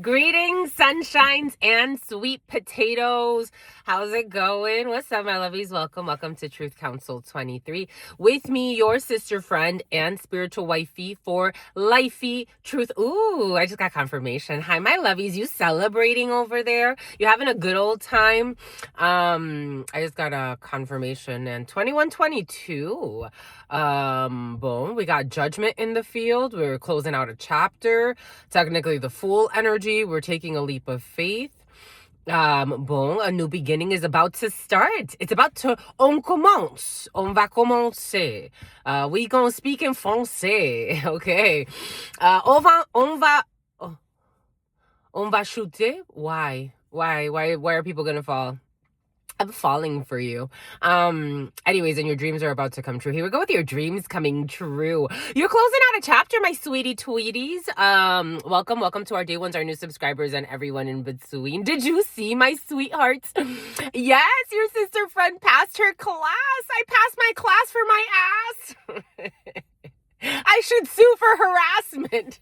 Greetings, sunshines, and sweet potatoes. How's it going? What's up, my lovies? Welcome to Truth Council 23. With me, your sister friend and spiritual wifey for lifey truth. Ooh, I just got confirmation. Hi, my lovies. You celebrating over there? You having a good old time? I just got a confirmation and 2122. Boom. We got judgment in the field. We're closing out a chapter. Technically the full energy. We're taking a leap of faith. Boom, a new beginning is about to start. It's about to, on commence. On va commencer. We gonna speak in français, okay? On va shooter? Why are people gonna fall? I'm falling for you. Anyways, and your dreams are about to come true. Here we go with your dreams coming true. You're closing out a chapter, my sweetie tweeties. Welcome to our day ones, our new subscribers, and everyone in between. Did you see, my sweethearts? Yes, your sister friend passed her class. I passed my class for my ass. I should sue for harassment.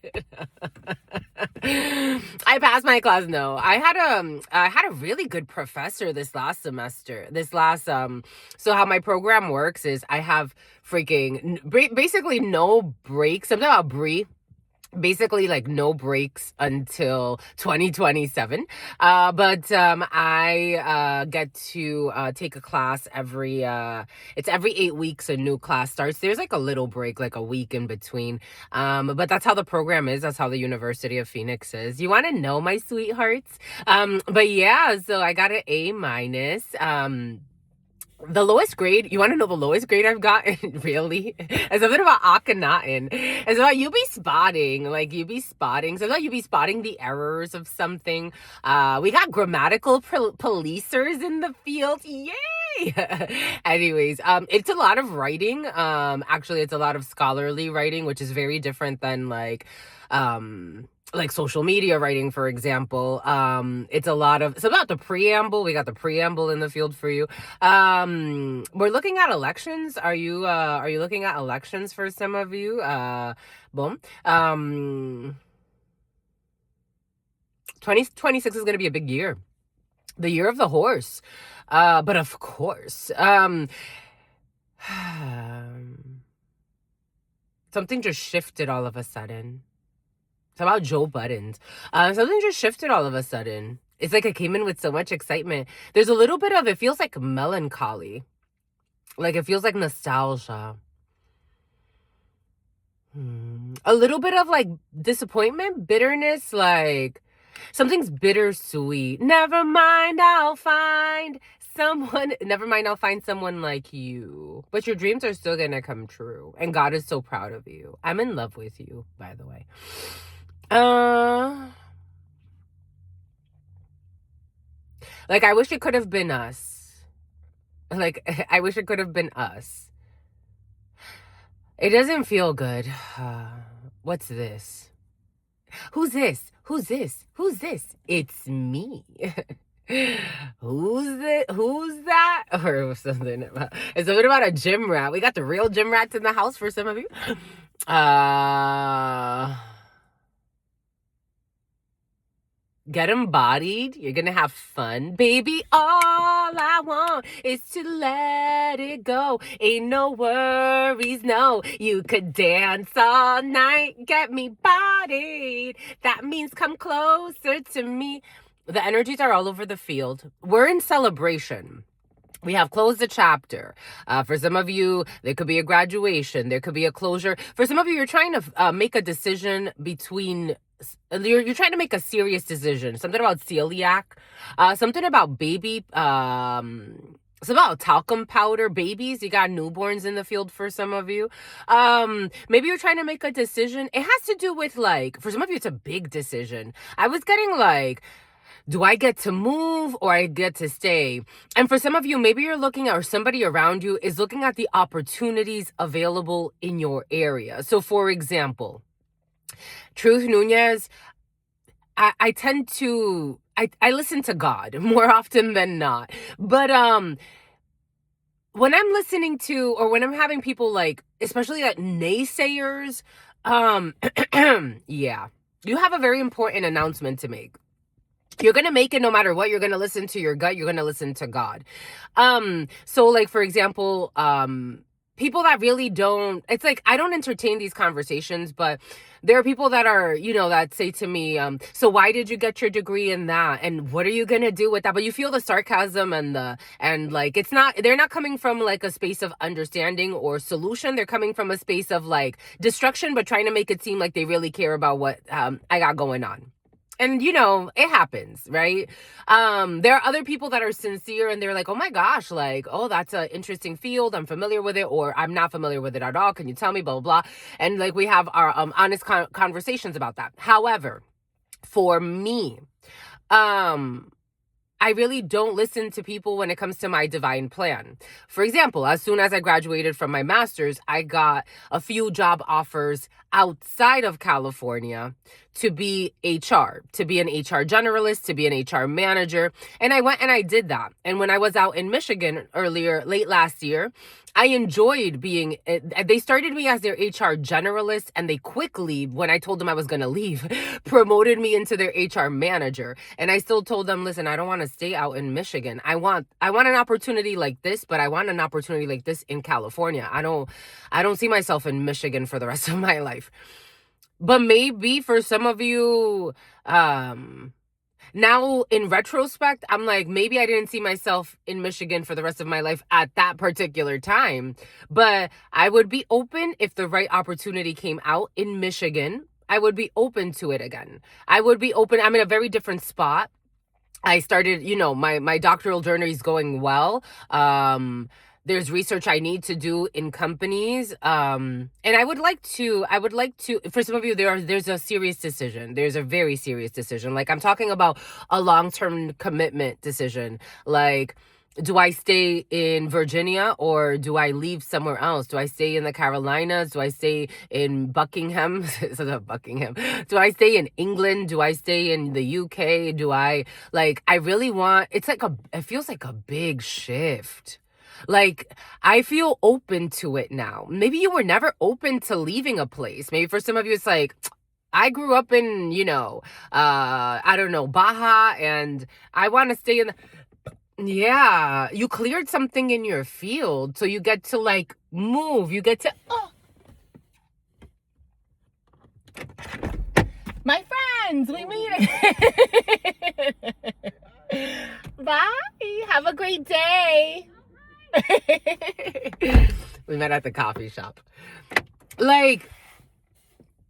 I passed my class. No, I had a really good professor this last semester. So how my program works is I have basically no breaks. Something about Brie. Basically like no breaks until 2027. But I get to take a class it's every 8 weeks a new class starts. There's like a little break, like a week in between. But that's how the program is. That's how the University of Phoenix is. You want to know, my sweethearts? But yeah, so I got an A-. The lowest grade, you want to know the lowest grade I've gotten? Really? It's something about Akhenaten. It's about you be spotting the errors of something. We got grammatical policers in the field. Yay! Anyways, it's a lot of writing. Actually, it's a lot of scholarly writing, which is very different than like social media writing, for example. It's about the preamble. We got the preamble in the field for you. We're looking at elections. Are you looking at elections for some of you? Boom. 2026 is going to be a big year. The year of the horse. But of course, something just shifted all of a sudden. It's about Joe Buttons. Something just shifted all of a sudden. It's like it came in with so much excitement. There's a little bit of, it feels like melancholy. Like it feels like nostalgia. A little bit of like disappointment, bitterness, like something's bittersweet. Never mind, I'll find someone like you. But your dreams are still gonna come true. And God is so proud of you. I'm in love with you, by the way. Like, I wish it could have been us. Like, I wish it could have been us. It doesn't feel good. What's this? Who's this? Who's this? Who's this? It's me. Who's that? Or something about, it's something about a gym rat. We got the real gym rats in the house for some of you. Get embodied. You're gonna have fun. Baby, all I want is to let it go. Ain't no worries, no. You could dance all night, get me bodied. That means come closer to me. The energies are all over the field. We're in celebration. We have closed the chapter. For some of you, there could be a graduation. There could be a closure. For some of you, you're trying to make a decision between... You're trying to make a serious decision. Something about celiac. Something about baby... something about talcum powder. Babies. You got newborns in the field for some of you. Maybe you're trying to make a decision. It has to do with like... For some of you, it's a big decision. I was getting like... Do I get to move or I get to stay? And for some of you, maybe you're looking at, or somebody around you is looking at the opportunities available in your area. So for example, Truth Nuñez, I tend to, I listen to God more often than not. But when I'm listening to, or when I'm having people like, especially like naysayers, yeah. You have a very important announcement to make. You're going to make it no matter what. You're going to listen to your gut. You're going to listen to God. So like, for example, people that really don't, it's like, I don't entertain these conversations, but there are people that are, that say to me, so why did you get your degree in that? And what are you going to do with that? But you feel the sarcasm and like, they're not coming from like a space of understanding or solution. They're coming from a space of like destruction, but trying to make it seem like they really care about what I got going on. And, it happens, right? There are other people that are sincere and they're like, oh my gosh, like, oh, that's an interesting field. I'm familiar with it, or I'm not familiar with it at all. Can you tell me, blah, blah, blah. And like, we have our honest conversations about that. However, for me, I really don't listen to people when it comes to my divine plan. For example, as soon as I graduated from my master's, I got a few job offers outside of California to be HR, to be an HR generalist, to be an HR manager. And I went and I did that. And when I was out in Michigan late last year, I enjoyed being, they started me as their HR generalist, and they quickly, when I told them I was going to leave, promoted me into their HR manager. And I still told them, listen, I don't want to stay out in Michigan. I want an opportunity like this, but I want an opportunity like this in California. I don't see myself in Michigan for the rest of my life. But maybe for some of you, now in retrospect, I'm like, maybe I didn't see myself in Michigan for the rest of my life at that particular time, but I would be open if the right opportunity came out in Michigan. I would be open to it again. I would be open. I'm in a very different spot. I started, my doctoral journey is going well. There's research I need to do in companies. And I would like to, for some of you, there's a serious decision. There's a very serious decision. Like, I'm talking about a long-term commitment decision. Like, do I stay in Virginia or do I leave somewhere else? Do I stay in the Carolinas? Do I stay in Buckingham? Buckingham. Do I stay in England? Do I stay in the UK? I really want, it feels like a big shift. Like, I feel open to it now. Maybe you were never open to leaving a place. Maybe for some of you, it's like, I grew up in, I don't know, Baja, and I want to stay in the... Yeah, you cleared something in your field, so you get to like move. You get to... Oh. My friends, we made it. Bye. Have a great day. We met at the coffee shop. Like,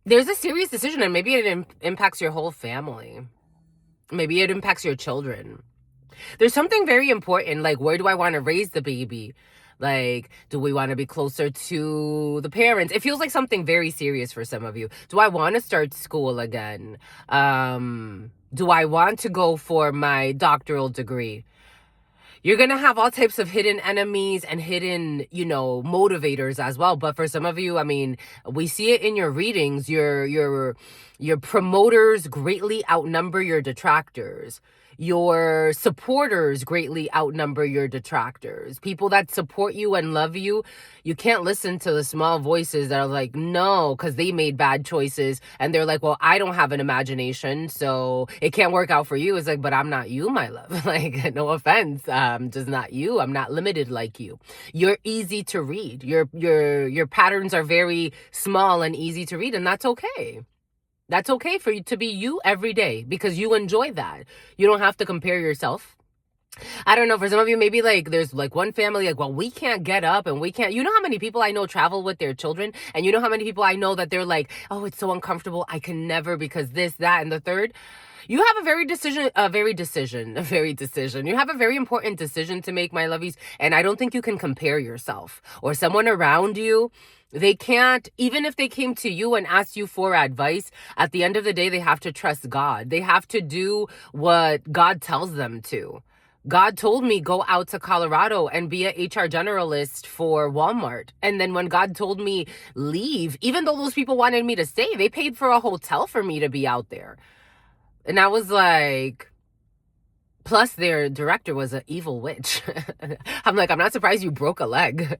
there's a serious decision, and maybe it impacts your whole family. Maybe it impacts your children. There's something very important, like, where do I want to raise the baby? Like, do we want to be closer to the parents? It feels like something very serious for some of you. Do I want to start school again? Do I want to go for my doctoral degree? You're going to have all types of hidden enemies and hidden, motivators as well. But for some of you, I mean, we see it in your readings. Your promoters greatly outnumber your detractors. Your supporters greatly outnumber your detractors. People that support you and love you, you can't listen to the small voices that are like, no, because they made bad choices. And they're like, well, I don't have an imagination, so it can't work out for you. It's like, but I'm not you, my love. Like, no offense. I'm just not you. I'm not limited like you. You're easy to read. Your patterns are very small and easy to read, and that's okay. That's okay for you to be you every day because you enjoy that. You don't have to compare yourself. I don't know, for some of you, maybe like there's like one family, like, well, we can't get up and we can't, how how many people I know travel with their children, and how many people I know that they're like, oh, it's so uncomfortable. I can never because this, that, and the third. You have a very You have a very important decision to make, my lovies. And I don't think you can compare yourself or someone around you. They can't, even if they came to you and asked you for advice, at the end of the day, they have to trust God. They have to do what God tells them to. God told me go out to Colorado and be a HR generalist for Walmart. And then when God told me leave, even though those people wanted me to stay, they paid for a hotel for me to be out there. And I was like, plus their director was an evil witch. I'm like, I'm not surprised you broke a leg.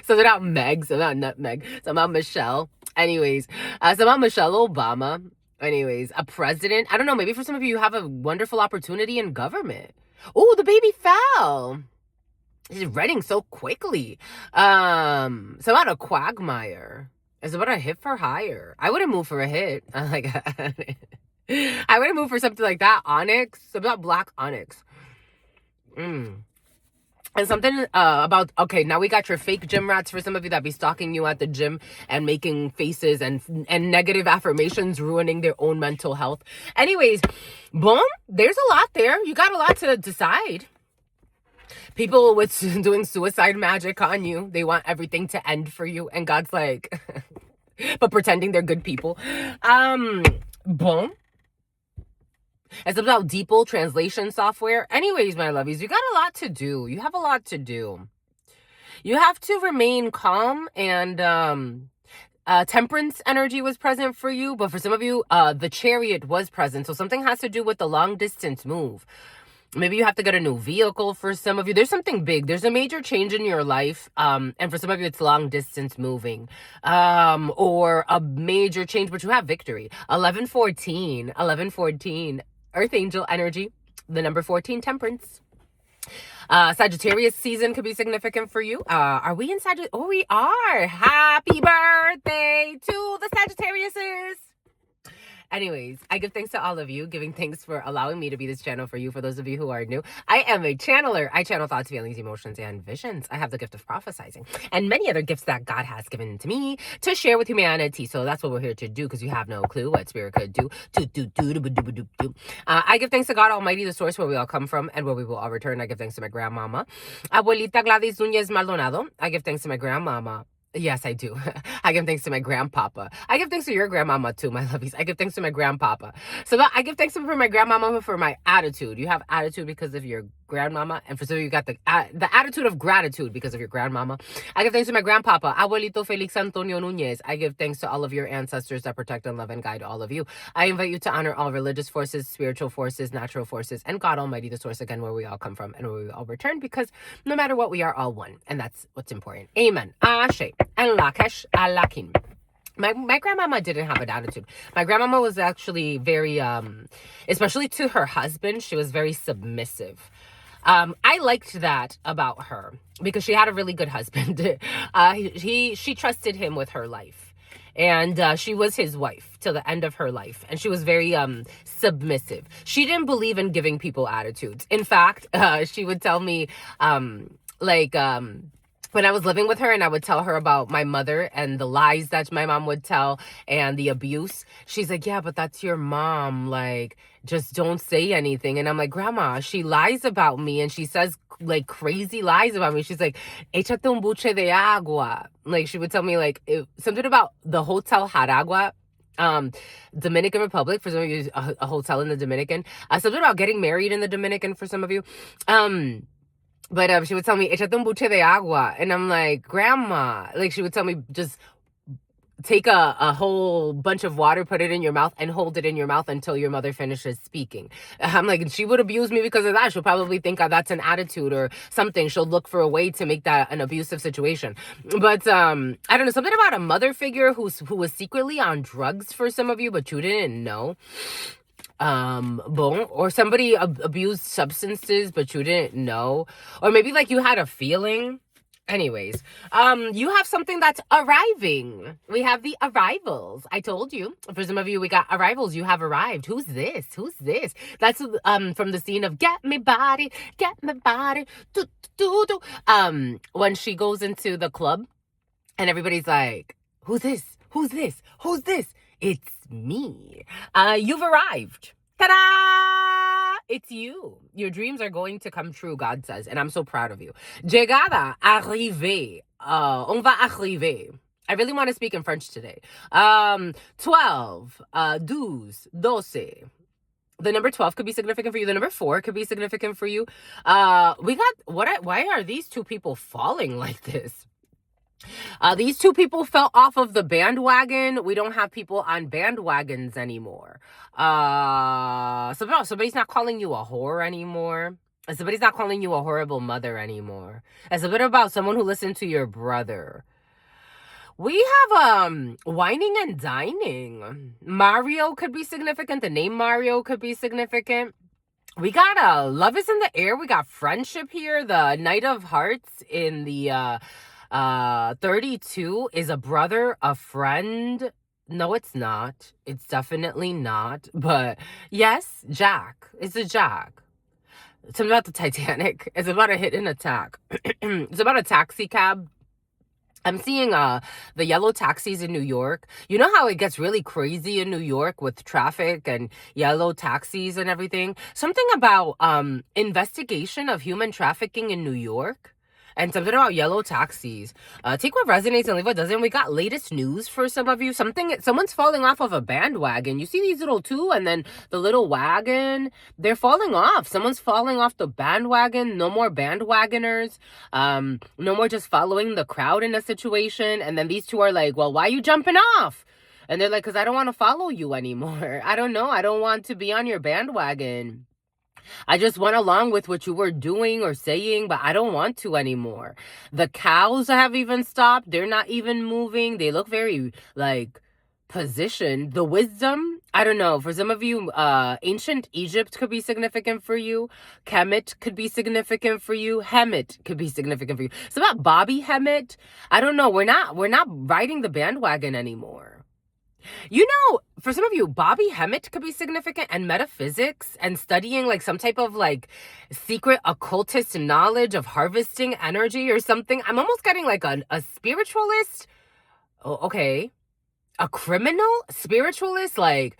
So they're not Meg, so not Nutmeg, so I'm Michelle. Anyways, it's about Michelle Obama. Anyways, a president. I don't know. Maybe for some of you, you have a wonderful opportunity in government. Oh, the baby fell. He's running so quickly. It's about a quagmire. It's about a hit for hire. I wouldn't move for a hit. Like, I wouldn't move for something like that. Onyx. It's about black onyx. And something about, okay, now we got your fake gym rats for some of you that be stalking you at the gym and making faces and negative affirmations, ruining their own mental health. Anyways, boom, there's a lot there. You got a lot to decide. People with doing suicide magic on you. They want everything to end for you. And God's like, but pretending they're good people. Boom. It's about DeepL translation software. Anyways, my lovies, you got a lot to do. You have a lot to do. You have to remain calm, and temperance energy was present for you. But for some of you, the chariot was present. So something has to do with the long distance move. Maybe you have to get a new vehicle for some of you. There's something big. There's a major change in your life. And for some of you, it's long distance moving. Or a major change, but you have victory. 1114. Earth angel energy. The number 14, temperance. Sagittarius season could be significant for you. Are we in Sagittarius? Oh, we are. Happy birthday to the Sagittariuses. Anyways, I give thanks to all of you, giving thanks for allowing me to be this channel for you. For those of you who are new, I am a channeler. I channel thoughts, feelings, emotions, and visions. I have the gift of prophesizing and many other gifts that God has given to me to share with humanity. So that's what we're here to do, because you have no clue what spirit could do. I give thanks to God Almighty, the source where we all come from and where we will all return. I give thanks to my grandmama, Abuelita Gladys Nuñez Maldonado. I give thanks to my grandmama. Yes, I do. I give thanks to my grandpapa. I give thanks to your grandmama too, my lovies. I give thanks to my grandpapa. So I give thanks for my grandmama for my attitude. You have attitude because of your grandmama, and for some of you got the attitude of gratitude because of your grandmama. I give thanks to my grandpapa, Abuelito Felix Antonio Nuñez. I give thanks to all of your ancestors that protect and love and guide all of you. I invite you to honor all religious forces, spiritual forces, natural forces, and God Almighty, the source, again, where we all come from and where we all return, because no matter what, we are all one, and that's what's important. Amen. Ashe. And Lakesh Alakin. My grandmama didn't have an attitude. My grandmama was actually very, especially to her husband, she was very submissive. I liked that about her because she had a really good husband. She trusted him with her life, and she was his wife till the end of her life. And she was very submissive. She didn't believe in giving people attitudes. In fact, she would tell me when I was living with her and I would tell her about my mother and the lies that my mom would tell and the abuse, she's like, yeah, but that's your mom. Like, just don't say anything. And I'm like, Grandma, she lies about me and she says like crazy lies about me. She's like, échate un buche de agua. Like, she would tell me like something about the Hotel Jaragua. Dominican Republic, for some of you, a hotel in the Dominican. Something about getting married in the Dominican for some of you. But she would tell me, échate un buche de agua. And I'm like, Grandma. Like, she would tell me, just take a whole bunch of water, put it in your mouth, and hold it in your mouth until your mother finishes speaking. I'm like, she would abuse me because of that. She'll probably think that's an attitude or something. She'll look for a way to make that an abusive situation. But I don't know, something about a mother figure who was secretly on drugs for some of you, but you didn't know. Or somebody abused substances but you didn't know, or maybe like you had a feeling. Anyways, you have something that's arriving. We have the arrivals. I told you, for some of you, we got arrivals. You have arrived. Who's this? That's from the scene of Get Me Body, do, do, do. When she goes into the club and everybody's like, who's this? It's me. You've arrived. Ta-da! It's you. Your dreams are going to come true, God says, and I'm so proud of you. Llegada, arrivé. On va arriver. I really want to speak in French today. 12, 12, 12. The number 12 could be significant for you. The number 4 could be significant for you. Why are these two people falling like this? These two people fell off of the bandwagon. We don't have people on bandwagons anymore. Somebody's not calling you a whore anymore. Somebody's not calling you a horrible mother anymore. It's a bit about someone who listened to your brother. We have whining and dining. Mario could be significant. The name Mario could be significant. We got love is in the air. We got friendship here. The Knight of Hearts in the 32 is a brother, a friend. No, it's not. It's definitely not. But yes, Jack. It's a Jack. Something about the Titanic. It's about a hit and attack. It's about a taxi cab. I'm seeing the yellow taxis in New York. You know how it gets really crazy in New York with traffic and yellow taxis and everything? Something about investigation of human trafficking in New York. And something about yellow taxis. Take what resonates and leave what doesn't. We got latest news for some of you. Someone's falling off of a bandwagon. You see these little two and then the little wagon? They're falling off. Someone's falling off the bandwagon. No more bandwagoners. No more just following the crowd in a situation. And then these two are like, well, why are you jumping off? And they're like, because I don't want to follow you anymore. I don't know. I don't want to be on your bandwagon. I just went along with what you were doing or saying, but I don't want to anymore. The cows have even stopped. They're not even moving. They look very, like, positioned. The wisdom, I don't know. For some of you, ancient Egypt could be significant for you. Kemet could be significant for you. Hemet could be significant for you. It's about Bobby Hemet. I don't know. We're not riding the bandwagon anymore. You know, for some of you, Bobby Hemmett could be significant, and metaphysics and studying like some type of like secret occultist knowledge of harvesting energy or something. I'm almost getting like a spiritualist. Oh, okay. A criminal spiritualist. Like,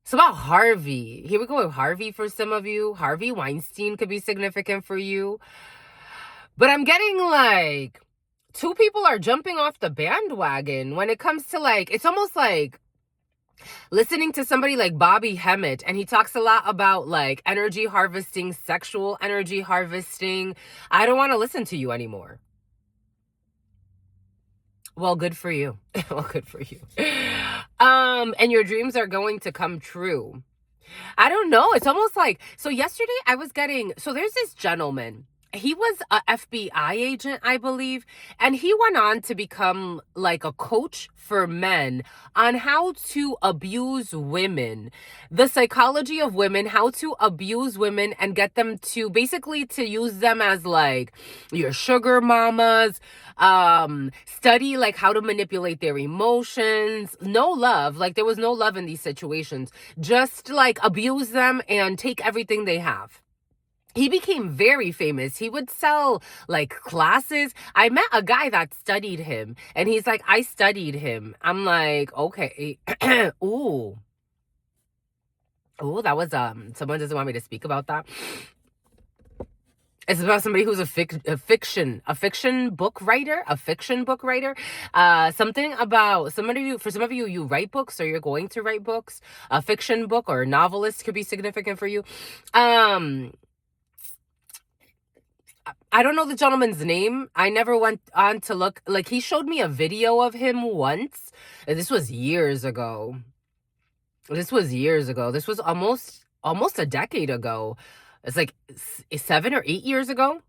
it's about Harvey. Here we go with Harvey for some of you. Harvey Weinstein could be significant for you. But I'm getting like two people are jumping off the bandwagon when it comes to like, it's almost like listening to somebody like Bobby Hemmett, and he talks a lot about like energy harvesting, sexual energy harvesting. I don't want to listen to you anymore. Well, good for you. Well, good for you. And your dreams are going to come true. I don't know. It's almost like, so yesterday I was getting, so there's this gentleman. He was a FBI agent, I believe, and he went on to become like a coach for men on how to abuse women, the psychology of women, how to abuse women and get them to basically to use them as like your sugar mamas, study like how to manipulate their emotions, no love, like there was no love in these situations, just like abuse them and take everything they have. He became very famous. He would sell like classes. I met a guy that studied him and he's like, I studied him. I'm like, okay. Ooh. Ooh, that was, someone doesn't want me to speak about that. It's about somebody who's a fiction book writer, something about somebody, for some of you, you write books or you're going to write books. A fiction book or a novelist could be significant for you. I don't know the gentleman's name. I never went on to look. Like, he showed me a video of him once. And this was years ago. This was almost a decade ago. It's like 7 or 8 years ago.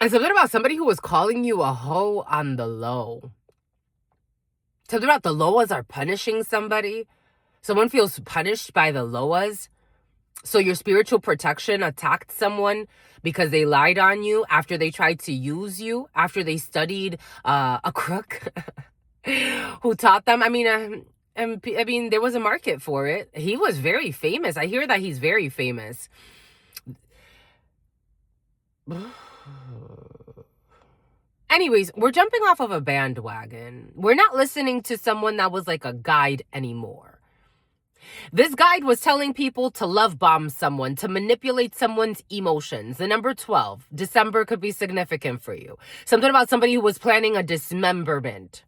And something about somebody who was calling you a hoe on the low. Something about the Loas are punishing somebody. Someone feels punished by the Loas. So your spiritual protection attacked someone because they lied on you after they tried to use you, after they studied a crook who taught them. I mean, there was a market for it. He was very famous. I hear that he's very famous. Anyways, we're jumping off of a bandwagon. We're not listening to someone that was like a guide anymore. This guide was telling people to love bomb someone, to manipulate someone's emotions. The number 12, December could be significant for you. Something about somebody who was planning a dismemberment.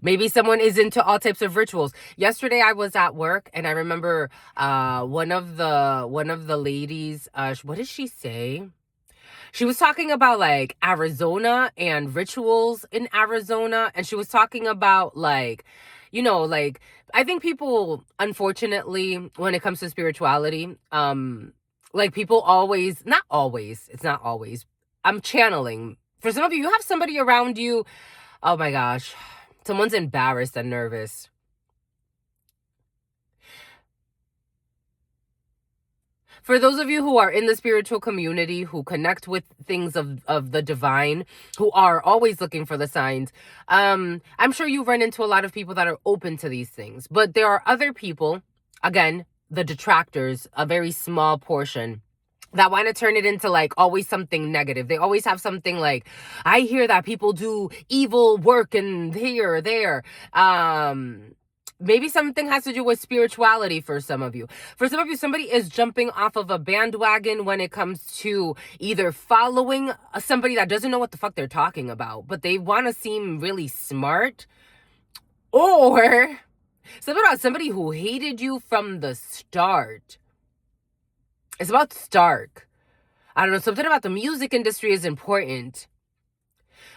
Maybe someone is into all types of rituals. Yesterday I was at work and I remember one of the ladies, what did she say? She was talking about like Arizona and rituals in Arizona, and she was talking about like, you know, like, I think people, unfortunately, when it comes to spirituality, Like people always, not always, it's not always. I'm channeling. For some of you, you have somebody around you. Oh my gosh. Someone's embarrassed and nervous. For those of you who are in the spiritual community, who connect with things of the divine, who are always looking for the signs, I'm sure you run into a lot of people that are open to these things. But there are other people, again, the detractors, a very small portion, that want to turn it into like always something negative. They always have something like, I hear that people do evil work and here or there. Maybe something has to do with spirituality for some of you. For some of you, somebody is jumping off of a bandwagon when it comes to either following somebody that doesn't know what the fuck they're talking about, but they want to seem really smart, or something about somebody who hated you from the start. It's about Stark. I don't know, something about the music industry is important.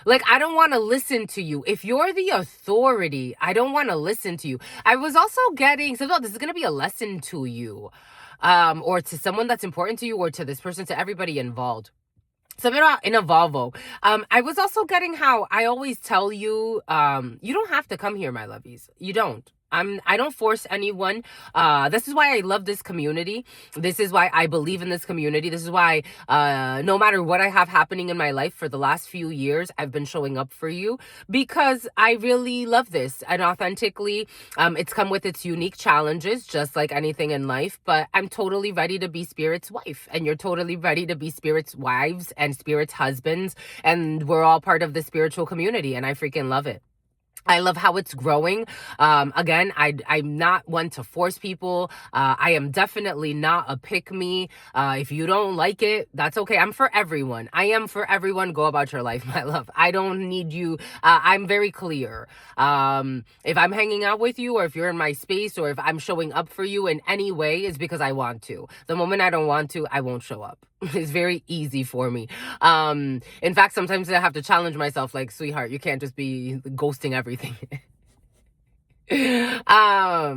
Like, I don't want to listen to you. If you're the authority, I don't want to listen to you. I was also getting, so this is going to be a lesson to you, or to someone that's important to you, or to this person, to everybody involved. Something about in a Volvo. I was also getting how I always tell you, you don't have to come here, my lovies. You don't. I don't force anyone. This is why I love this community. This is why I believe in this community. This is why, no matter what I have happening in my life for the last few years, I've been showing up for you because I really love this. And authentically, it's come with its unique challenges, just like anything in life, but I'm totally ready to be Spirit's wife, and you're totally ready to be Spirit's wives and Spirit's husbands. And we're all part of the spiritual community, and I freaking love it. I love how it's growing. Again, I'm not one to force people. I am definitely not a pick-me. If you don't like it, that's okay. I'm for everyone. I am for everyone. Go about your life, my love. I don't need you. I'm very clear. If I'm hanging out with you, or if you're in my space, or if I'm showing up for you in any way, it's because I want to. The moment I don't want to, I won't show up. It's very easy for me. In fact, sometimes I have to challenge myself, like, sweetheart, you can't just be ghosting everything. I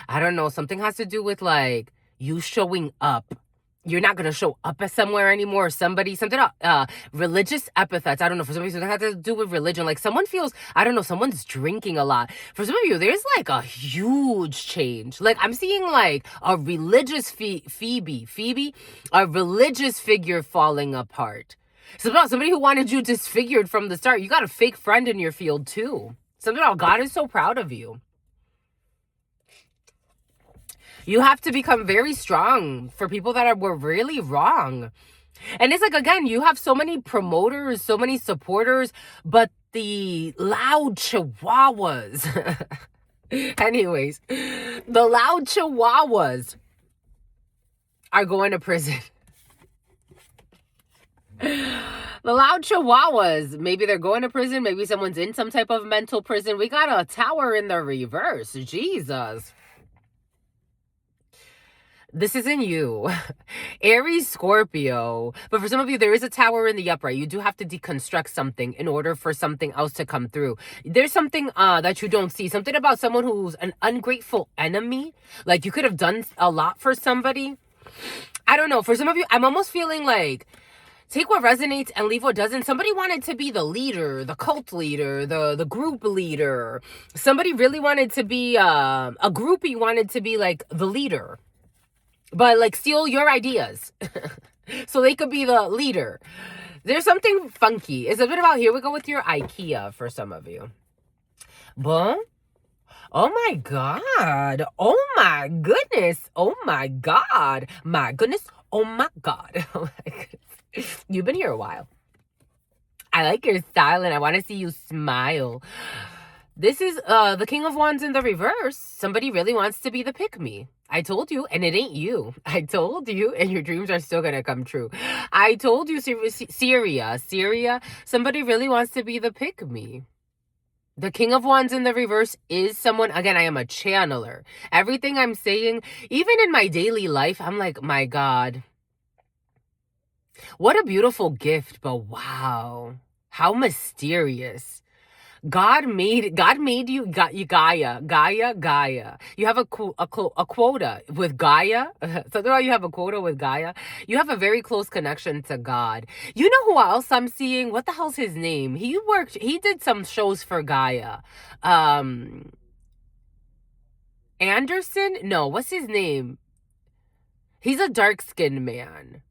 don't know. Something has to do with like you showing up. You're not gonna show up at somewhere anymore. Or something religious epithets. I don't know. For some reason, it has to do with religion. Like someone feels, I don't know, someone's drinking a lot. For some of you, there's like a huge change. Like I'm seeing like a religious Phoebe, a religious figure falling apart. Something about somebody who wanted you disfigured from the start. You got a fake friend in your field too. Something about God is so proud of you. You have to become very strong for people that were really wrong. And it's like, again, you have so many promoters, so many supporters, but the loud chihuahuas. Anyways, the loud chihuahuas are going to prison. The loud chihuahuas, maybe they're going to prison. Maybe someone's in some type of mental prison. We got a tower in the reverse. Jesus. This isn't you. Aries, Scorpio. But for some of you, there is a tower in the upright. You do have to deconstruct something in order for something else to come through. There's something that you don't see. Something about someone who's an ungrateful enemy. Like you could have done a lot for somebody. I don't know. For some of you, I'm almost feeling like take what resonates and leave what doesn't. Somebody wanted to be the leader, the cult leader, the group leader. Somebody really wanted to be, a groupie wanted to be like the leader. But like steal your ideas so they could be the leader. There's something funky. It's a bit about, here we go with your IKEA for some of you. Boom. Oh my God. Oh my goodness. Oh my God. My goodness. Oh my God. Oh my goodness. You've been here a while. I like your style and I want to see you smile. This is the King of Wands in the reverse. Somebody really wants to be the pick-me. I told you, and it ain't you. I told you, and your dreams are still going to come true. I told you, Syria. Somebody really wants to be the pick-me. The King of Wands in the reverse is someone, again, I am a channeler. Everything I'm saying, even in my daily life, I'm like, my God. What a beautiful gift, but wow. How mysterious. God made you, got you, Gaia. You have a quota with Gaia. So there you have a quota with Gaia. You have a very close connection to God. You know who else I'm seeing? What the hell's his name? He did some shows for Gaia. Anderson? No, what's his name? He's a dark-skinned man.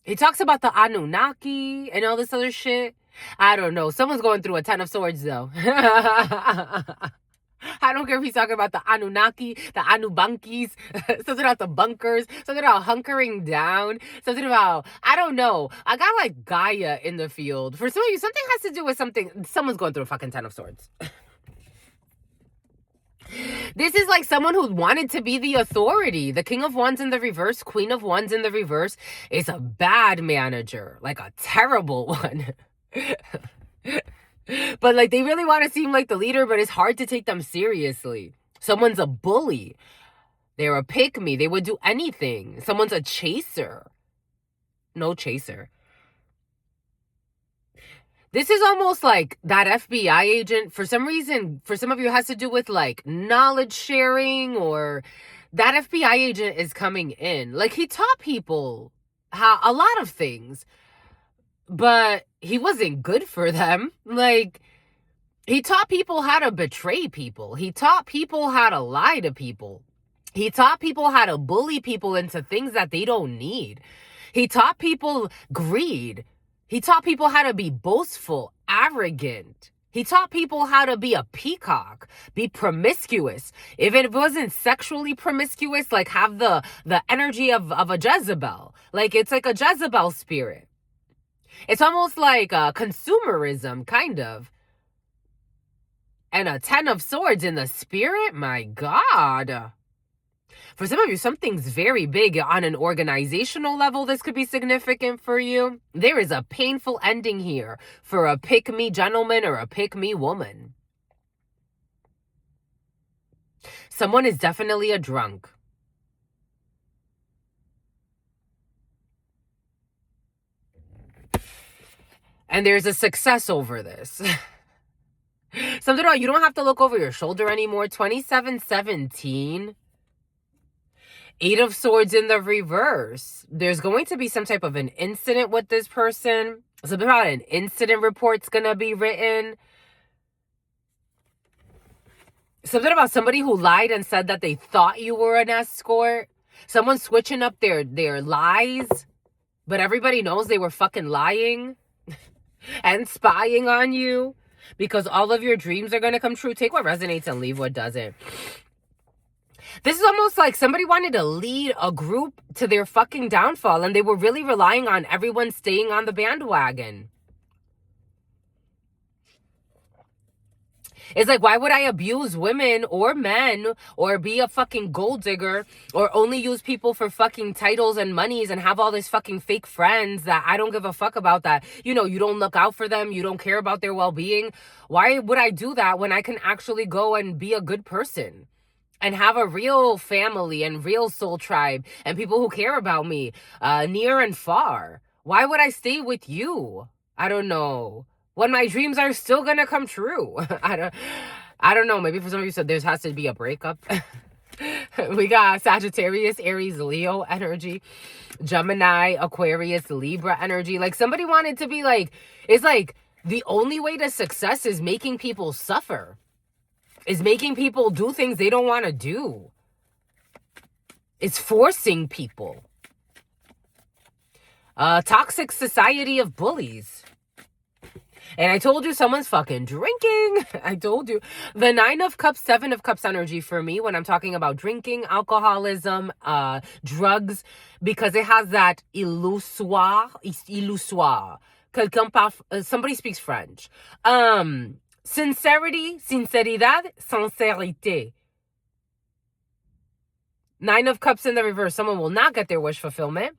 He talks about the Anunnaki and all this other shit. I don't know. Someone's going through a 10 of swords, though. I don't care if he's talking about the Anunnaki, the Anubankis, something about the bunkers, something about hunkering down, something about, I don't know. I got like Gaia in the field. For some of you, something has to do with something. Someone's going through a fucking 10 of swords. This is like someone who wanted to be the authority. The King of Wands in the reverse, Queen of Wands in the reverse is a bad manager, like a terrible one. But like they really want to seem like the leader, but it's hard to take them seriously. Someone's a bully. They're a pick-me. They would do anything. Someone's a chaser. No chaser. This is almost like that FBI agent. For some reason, for some of you, it has to do with like knowledge sharing, or that FBI agent is coming in. Like he taught people how a lot of things, but he wasn't good for them. Like he taught people how to betray people. He taught people how to lie to people. He taught people how to bully people into things that they don't need. He taught people greed. He taught people how to be boastful, arrogant. He taught people how to be a peacock, be promiscuous. If it wasn't sexually promiscuous, like have the energy of a Jezebel. Like it's like a Jezebel spirit. It's almost like consumerism, kind of. And a 10 of swords in the spirit? My God. For some of you, something's very big on an organizational level. This could be significant for you. There is a painful ending here for a pick-me gentleman or a pick-me woman. Someone is definitely a drunk. And there's a success over this. Something about you don't have to look over your shoulder anymore. 2717. 8 of swords in the reverse. There's going to be some type of an incident with this person. Something about an incident report's going to be written. Something about somebody who lied and said that they thought you were an escort. Someone switching up their lies. But everybody knows they were fucking lying. And spying on you. Because all of your dreams are going to come true. Take what resonates and leave what doesn't. This is almost like somebody wanted to lead a group to their fucking downfall, and they were really relying on everyone staying on the bandwagon. It's like, why would I abuse women or men or be a fucking gold digger or only use people for fucking titles and monies and have all this fucking fake friends that I don't give a fuck about, that, you know, you don't look out for them, you don't care about their well-being. Why would I do that when I can actually go and be a good person? And have a real family and real soul tribe and people who care about me, near and far. Why would I stay with you? I don't know. When my dreams are still gonna come true. I don't know. Maybe for some of you, so there has to be a breakup. We got Sagittarius, Aries, Leo energy, Gemini, Aquarius, Libra energy. Like somebody wanted to be like, it's like the only way to success is making people suffer. Is making people do things they don't want to do. It's forcing people. Toxic society of bullies. And I told you someone's fucking drinking. I told you. The 9 of Cups, 7 of Cups energy for me when I'm talking about drinking, alcoholism, drugs, because it has that illusoire. Somebody speaks French. Sincerity, sinceridad, sincérité. 9 of Cups in the reverse. Someone will not get their wish fulfillment.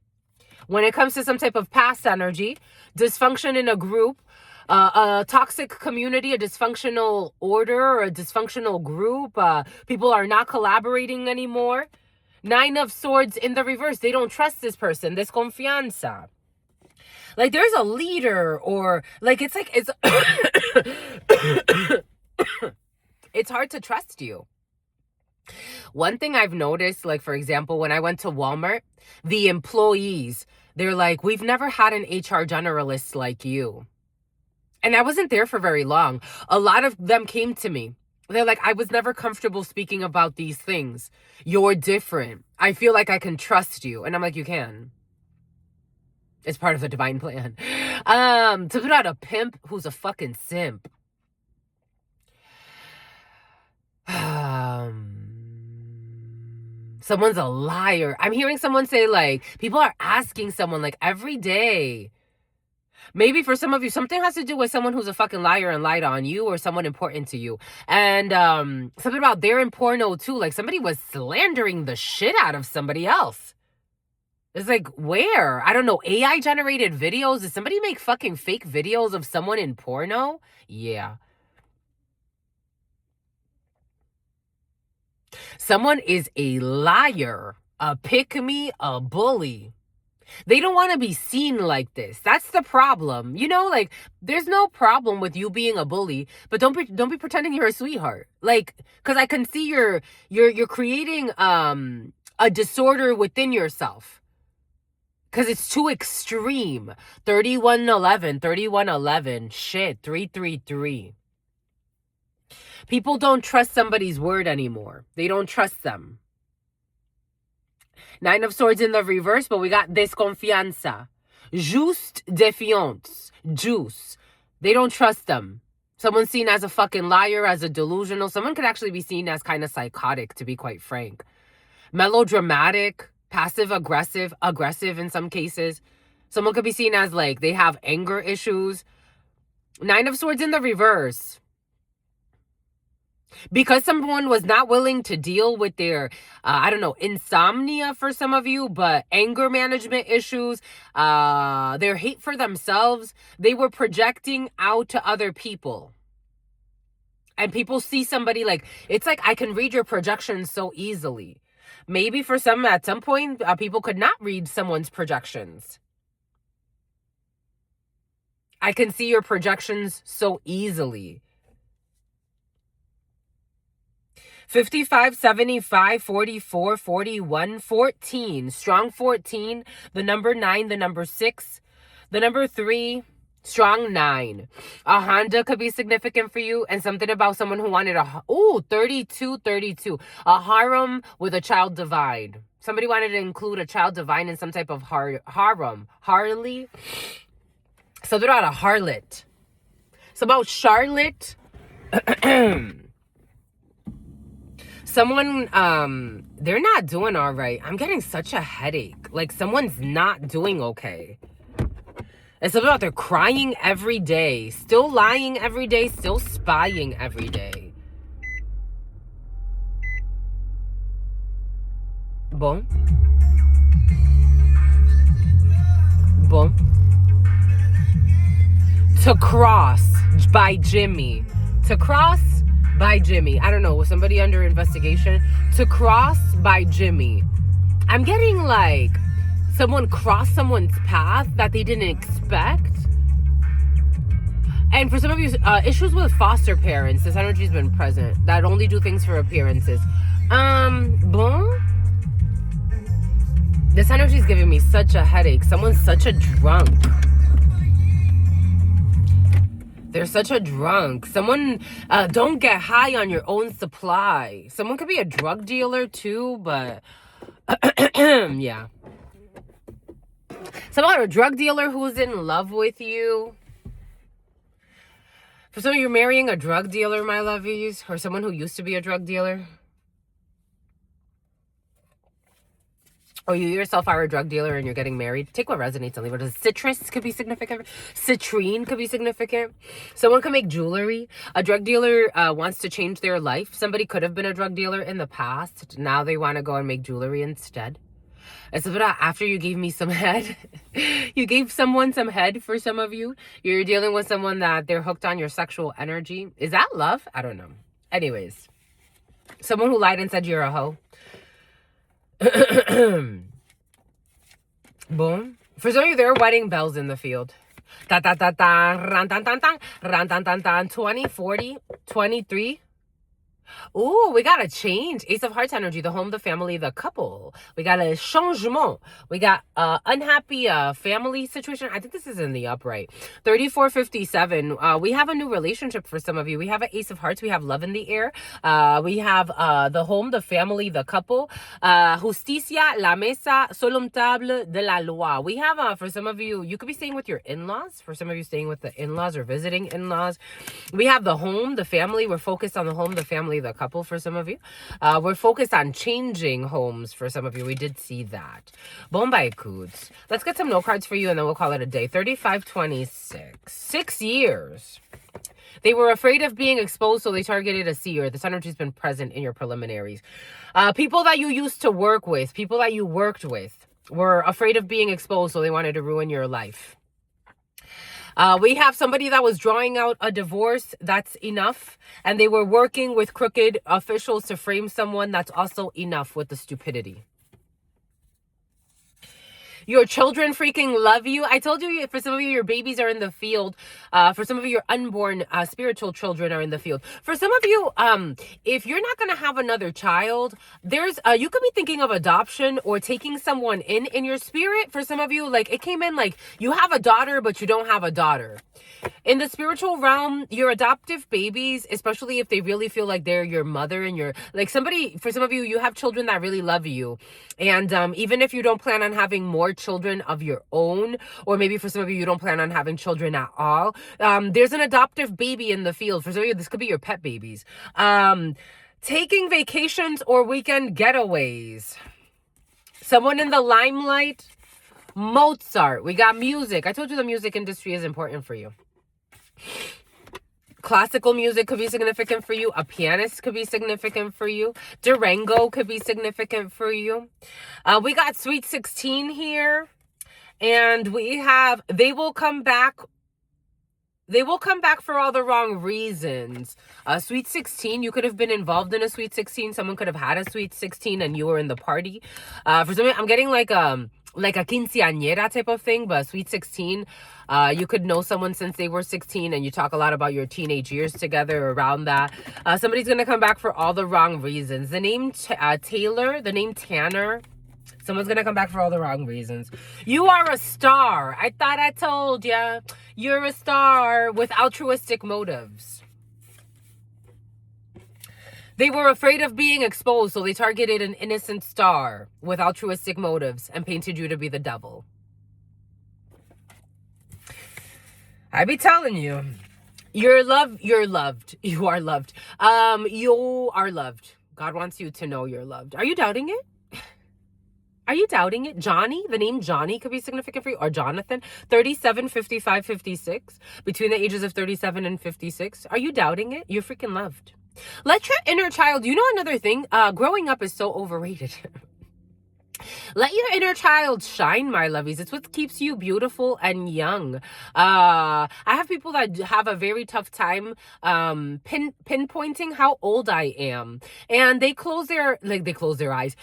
When it comes to some type of past energy, dysfunction in a group, a toxic community, a dysfunctional order, or a dysfunctional group, people are not collaborating anymore. 9 of Swords in the reverse. They don't trust this person. Desconfianza. Like there's a leader, or like it's It's hard to trust you. One thing I've noticed, like, for example, when I went to Walmart, the employees, they're like, we've never had an HR generalist like you. And I wasn't there for very long. A lot of them came to me. They're like, I was never comfortable speaking about these things. You're different. I feel like I can trust you. And I'm like, you can. It's part of the divine plan. To put out a pimp who's a fucking simp. Someone's a liar. I'm hearing someone say, like, people are asking someone, like, every day. Maybe for some of you, something has to do with someone who's a fucking liar and lied on you, or someone important to you. And something about they're in porno too. Like, somebody was slandering the shit out of somebody else. It's like, where? I don't know. AI generated videos. Did somebody make fucking fake videos of someone in porno? Yeah. Someone is a liar, a pick-me, a bully. They don't want to be seen like this. That's the problem. You know, like, there's no problem with you being a bully, but don't be pretending you're a sweetheart. Like, because I can see you're creating a disorder within yourself. Because it's too extreme. 3111, shit, 333. People don't trust somebody's word anymore. They don't trust them. 9 of Swords in the reverse, but we got desconfianza. Juste défiance. Juice. They don't trust them. Someone's seen as a fucking liar, as a delusional. Someone could actually be seen as kind of psychotic, to be quite frank. Melodramatic, passive-aggressive, aggressive in some cases. Someone could be seen as, like, they have anger issues. 9 of Swords in the reverse. Because someone was not willing to deal with their, I don't know, insomnia for some of you, but anger management issues, their hate for themselves, they were projecting out to other people. And people see somebody like, it's like, I can read your projections so easily. Maybe for some, at some point, people could not read someone's projections. I can see your projections so easily. 55, 75, 44, 41, 14. Strong 14. The number 9, the number 6. The number 3. Strong 9. A Honda could be significant for you. And something about someone who wanted 32, 32. A harem with a child divine. Somebody wanted to include a child divine in some type of harem. Harley. Something about a harlot. It's about Charlotte. Someone, they're not doing all right. I'm getting such a headache. Like, someone's not doing okay. It's about they're crying every day. Still lying every day. Still spying every day. Boom. Boom. To Cross by Jimmy. To Cross by Jimmy. I don't know. Was somebody under investigation? To Cross by Jimmy. I'm getting like someone crossed someone's path that they didn't expect. And for some of you, issues with foster parents, this energy's been present. That only do things for appearances. Boom. This energy's giving me such a headache. Someone's such a drunk. They're such a drunk. Someone, don't get high on your own supply. Someone could be a drug dealer too, but yeah. Someone, a drug dealer who's in love with you. For some of you, marrying a drug dealer, my lovies, or someone who used to be a drug dealer. Or you yourself are a drug dealer and you're getting married. Take what resonates and leave it. Citrus could be significant. Citrine could be significant. Someone could make jewelry. A drug dealer wants to change their life. Somebody could have been a drug dealer in the past. Now they want to go and make jewelry instead. It's about after you gave me some head. You gave someone some head for some of you. You're dealing with someone that they're hooked on your sexual energy. Is that love? I don't know. Anyways. Someone who lied and said you're a hoe. Boom. For some of you, there are wedding bells in the field. Ta ta ta ta, ran tan tan tan, ran tan tan tan, 20, 40, 23. Ooh, we got a change. Ace of Hearts energy, the home, the family, the couple. We got a changement. We got unhappy family situation. I think this is in the upright. 3457. We have a new relationship for some of you. We have an Ace of Hearts. We have love in the air. We have the home, the family, the couple. Justicia, la mesa, soluntable de la loi. We have, for some of you, you could be staying with your in-laws. For some of you, staying with the in-laws or visiting in-laws. We have the home, the family. We're focused on the home, the family, the couple for some of you. We're focused on changing homes for some of you. We did see that. Bombay Coots. Let's get some note cards for you and then we'll call it a day. 3526. 6 years. They were afraid of being exposed, so they targeted a seer. This energy's been present in your preliminaries. People that you used to work with, people that you worked with, were afraid of being exposed, so they wanted to ruin your life. We have somebody that was drawing out a divorce. That's enough. And they were working with crooked officials to frame someone. That's also enough with the stupidity. Your children freaking love you. I told you, for some of you, your babies are in the field. For some of you, your unborn spiritual children are in the field. For some of you, if you're not going to have another child, there's you could be thinking of adoption or taking someone in your spirit. For some of you, like it came in like you have a daughter, but you don't have a daughter. In the spiritual realm, your adoptive babies, especially if they really feel like they're your mother and you're like somebody, for some of you, you have children that really love you. And even if you don't plan on having more children of your own, or maybe for some of you, you don't plan on having children at all, there's an adoptive baby in the field. For some of you, this could be your pet babies. Taking vacations or weekend getaways. Someone in the limelight. Mozart. We got music. I told you the music industry is important for you. Classical music could be significant for you. A pianist could be significant for you. Durango could be significant for you. We got Sweet 16 here. And we have, they will come back. They will come back for all the wrong reasons. Sweet 16, you could have been involved in a Sweet 16. Someone could have had a Sweet 16 and you were in the party. For some, I'm getting like a quinceañera type of thing, but Sweet 16, you could know someone since they were 16 and you talk a lot about your teenage years together around that. Somebody's going to come back for all the wrong reasons. The name Taylor, the name Tanner, someone's going to come back for all the wrong reasons. You are a star. I thought I told ya. You're a star with altruistic motives. They were afraid of being exposed, so they targeted an innocent star with altruistic motives and painted you to be the devil. I be telling you, you're loved. You are loved. You are loved. God wants you to know you're loved. Are you doubting it? Are you doubting it? Johnny, the name Johnny could be significant for you, or Jonathan. 37, 55, 56, between the ages of 37 and 56. Are you doubting it? You're freaking loved. Let your inner child, you know another thing, growing up is so overrated. Let your inner child shine, my lovies. It's what keeps you beautiful and young. I have people that have a very tough time pinpointing how old I am, and they close their eyes.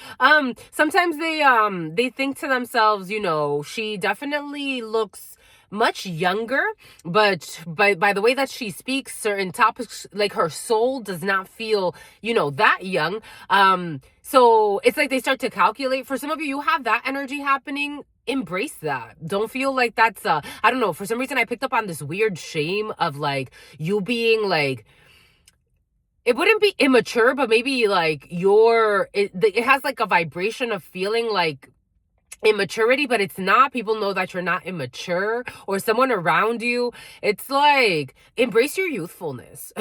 Sometimes they think to themselves, you know, she definitely looks much younger, but by the way that she speaks certain topics, like her soul does not feel, you know, that young. So it's like they start to calculate. For some of you, you have that energy happening. Embrace that. Don't feel like that's I don't know, for some reason I picked up on this weird shame of like you being like, it wouldn't be immature, but maybe like it has like a vibration of feeling like immaturity, but it's not. People know that you're not immature, or someone around you. It's like, embrace your youthfulness.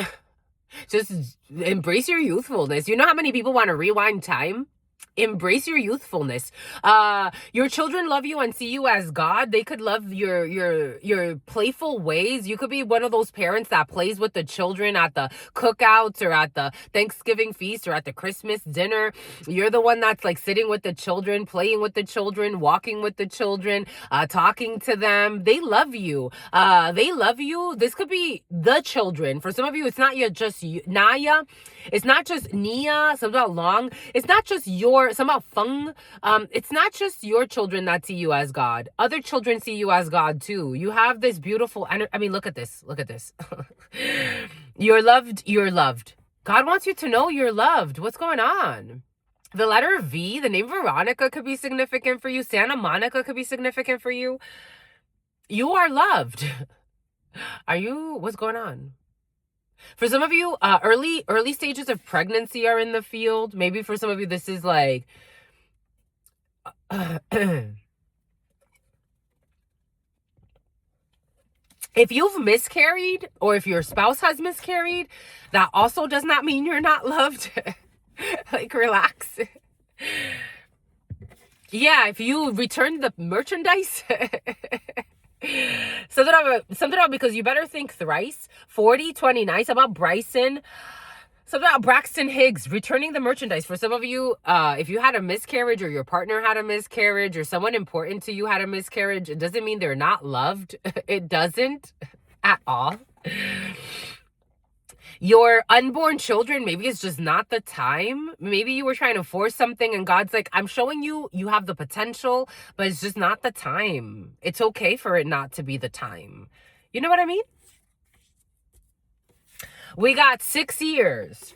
Just embrace your youthfulness. You know how many people want to rewind time? Embrace your youthfulness. Your children love you and see you as God. They could love your playful ways. You could be one of those parents that plays with the children at the cookouts or at the Thanksgiving feast or at the Christmas dinner. You're the one that's like sitting with the children, playing with the children, walking with the children, talking to them. They love you. They love you. This could be the children. For some of you, it's not just Naya. It's not just Nia. Something about long. It's not just your somehow feng. It's not just your children that see you as God. Other children see you as God too. You have this beautiful energy. I mean, look at this. Look at this. You're loved. You're loved. God wants you to know you're loved. What's going on? The letter V, the name Veronica could be significant for you. Santa Monica could be significant for you. You are loved. Are you? What's going on? For some of you, early stages of pregnancy are in the field. Maybe for some of you, this is like... if you've miscarried, or if your spouse has miscarried, that also does not mean you're not loved. Like, relax. Yeah, if you return the merchandise... something about because you better think thrice. 40-29. About Bryson. Something about Braxton Higgs returning the merchandise. For some of you, if you had a miscarriage, or your partner had a miscarriage, or someone important to you had a miscarriage, it doesn't mean they're not loved. It doesn't at all. Your unborn children, maybe it's just not the time. Maybe you were trying to force something and God's like, I'm showing you, you have the potential, but it's just not the time. It's okay for it not to be the time. You know what I mean? We got 6 years.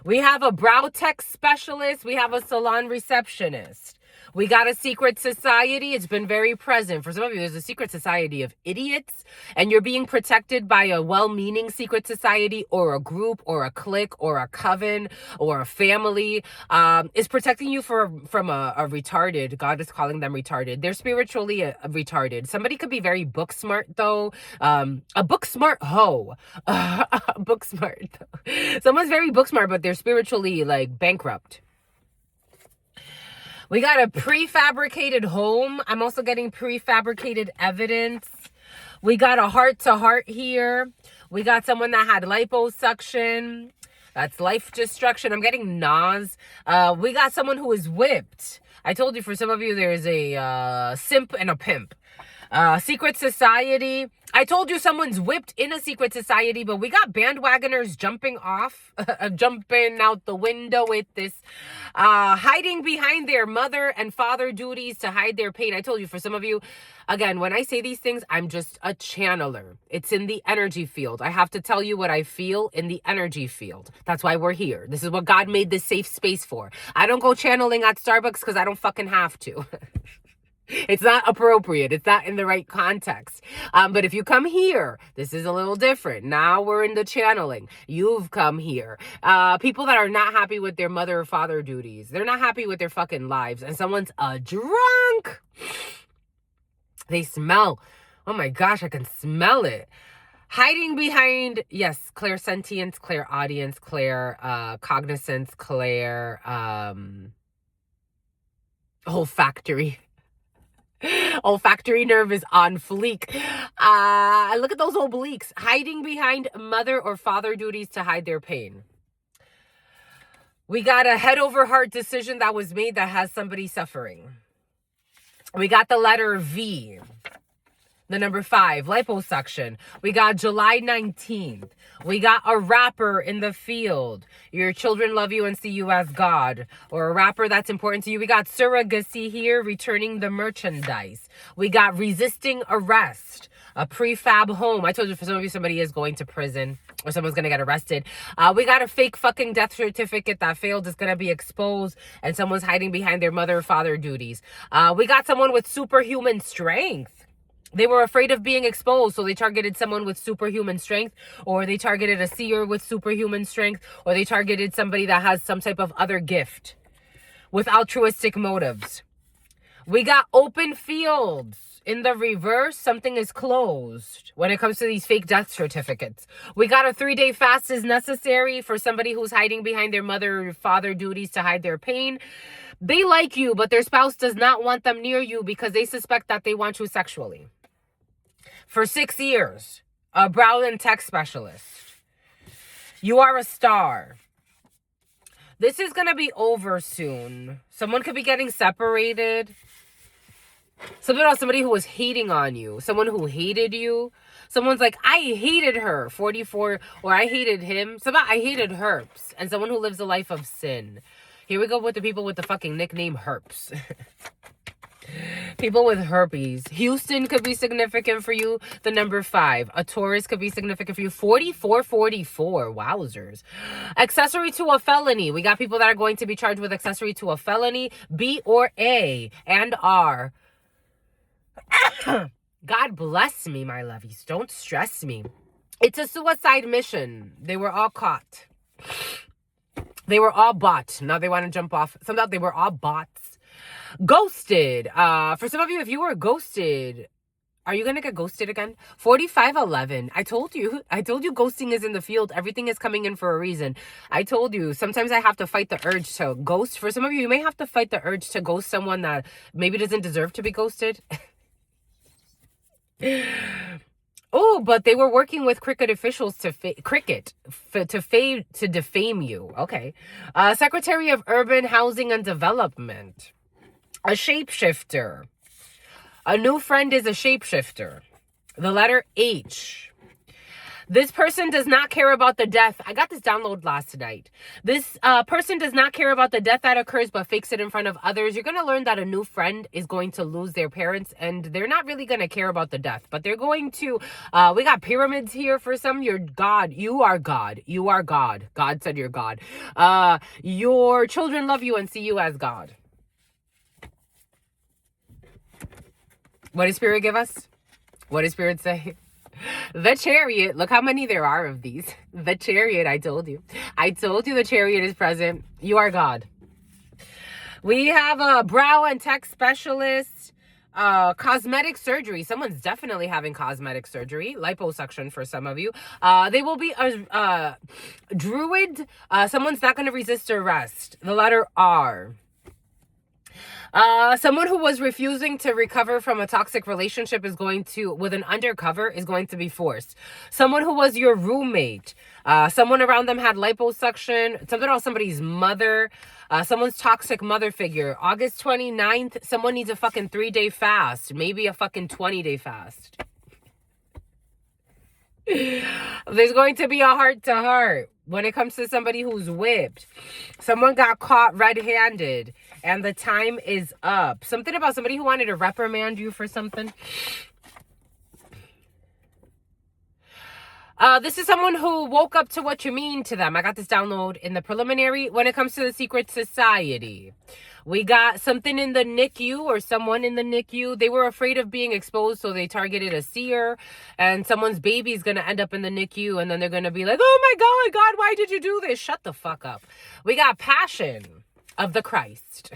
We have a brow tech specialist. We have a salon receptionist. We got a secret society. It's been very present. For some of you, there's a secret society of idiots, and you're being protected by a well-meaning secret society, or a group, or a clique, or a coven, or a family. Is protecting you from a retarded. God is calling them retarded. They're spiritually retarded. Somebody could be very book smart, though. A book smart hoe. Book smart, though. Someone's very book smart, but they're spiritually, like, bankrupt. We got a prefabricated home. I'm also getting prefabricated evidence. We got a heart-to-heart here. We got someone that had liposuction. That's life destruction. I'm getting NAS. We got someone who is whipped. I told you, for some of you, there's a simp and a pimp. Secret society. I told you someone's whipped in a secret society, but we got bandwagoners jumping off, jumping out the window with this, hiding behind their mother and father duties to hide their pain. I told you, for some of you, again, when I say these things, I'm just a channeler. It's in the energy field. I have to tell you what I feel in the energy field. That's why we're here. This is what God made this safe space for. I don't go channeling at Starbucks because I don't fucking have to. It's not appropriate. It's not in the right context. But if you come here, this is a little different. Now we're in the channeling. You've come here. People that are not happy with their mother or father duties. They're not happy with their fucking lives. And someone's a drunk. They smell. Oh my gosh, I can smell it. Hiding behind, yes, clairsentience, clairaudience, claircognizance, olfactory. Olfactory nerve is on fleek. Look at those obliques. Hiding behind mother or father duties to hide their pain. We got a head over heart decision that was made that has somebody suffering. We got the letter V. The number 5, liposuction. We got July 19th. We got a rapper in the field. Your children love you and see you as God. Or a rapper that's important to you. We got surrogacy here, returning the merchandise. We got resisting arrest. A prefab home. I told you, for some of you, somebody is going to prison. Or someone's going to get arrested. We got a fake fucking death certificate that failed. It's going to be exposed. And someone's hiding behind their mother or father duties. We got someone with superhuman strength. They were afraid of being exposed, so they targeted someone with superhuman strength, or they targeted a seer with superhuman strength, or they targeted somebody that has some type of other gift with altruistic motives. We got open fields. In the reverse, something is closed when it comes to these fake death certificates. We got a 3-day fast is necessary for somebody who's hiding behind their mother or father duties to hide their pain. They like you, but their spouse does not want them near you because they suspect that they want you sexually. For 6 years, a brow and tech specialist. You are a star. This is going to be over soon. Someone could be getting separated. Somebody who was hating on you. Someone who hated you. Someone's like, I hated her, 44, or I hated him. I hated herps. And someone who lives a life of sin. Here we go with the people with the fucking nickname herps. People with herpes. Houston could be significant for you. The number 5. A Taurus could be significant for you. 4444. Wowzers. Accessory to a felony. We got people that are going to be charged with accessory to a felony. B or A and R. God bless me, my lovies. Don't stress me. It's a suicide mission. They were all caught. They were all bought. Now they want to jump off. Somehow they were all bots. Ghosted. For some of you, if you were ghosted, are you going to get ghosted again? 4511. I told you ghosting is in the field. Everything is coming in for a reason. I told you, sometimes I have to fight the urge to ghost. For some of you may have to fight the urge to ghost someone that maybe doesn't deserve to be ghosted. Oh, but they were working with cricket officials to defame you. Okay. Secretary of Urban Housing and Development. A shapeshifter. A new friend is a shapeshifter. The letter H. This person does not care about the death. I got this download last night. This person does not care about the death that occurs, but fakes it in front of others. You're going to learn that a new friend is going to lose their parents, and they're not really going to care about the death, but they're going to, we got pyramids here for some. You're God. You are God. You are God. God said you're God. Your children love you and see you as God. What does Spirit give us? What does Spirit say? The Chariot. Look how many there are of these. The Chariot, I told you. I told you the Chariot is present. You are God. We have a brow and tech specialist. Cosmetic surgery. Someone's definitely having cosmetic surgery. Liposuction for some of you. They will be a druid. Someone's not going to resist arrest. The letter R. Someone who was refusing to recover from a toxic relationship is going to, with an undercover, is going to be forced. Someone who was your roommate, someone around them had liposuction, something about somebody's mother, someone's toxic mother figure. August 29th, someone needs a fucking 3-day fast, maybe a fucking 20-day fast. There's going to be a heart-to-heart when it comes to somebody who's whipped. Someone got caught red-handed and the time is up. Something about somebody who wanted to reprimand you for something. This is someone who woke up to what you mean to them. I got this download in the preliminary. When it comes to the secret society, we got something in the NICU or someone in the NICU. They were afraid of being exposed, so they targeted a seer, and someone's baby is going to end up in the NICU, and then they're going to be like, oh my God, why did you do this? Shut the fuck up. We got Passion of the Christ.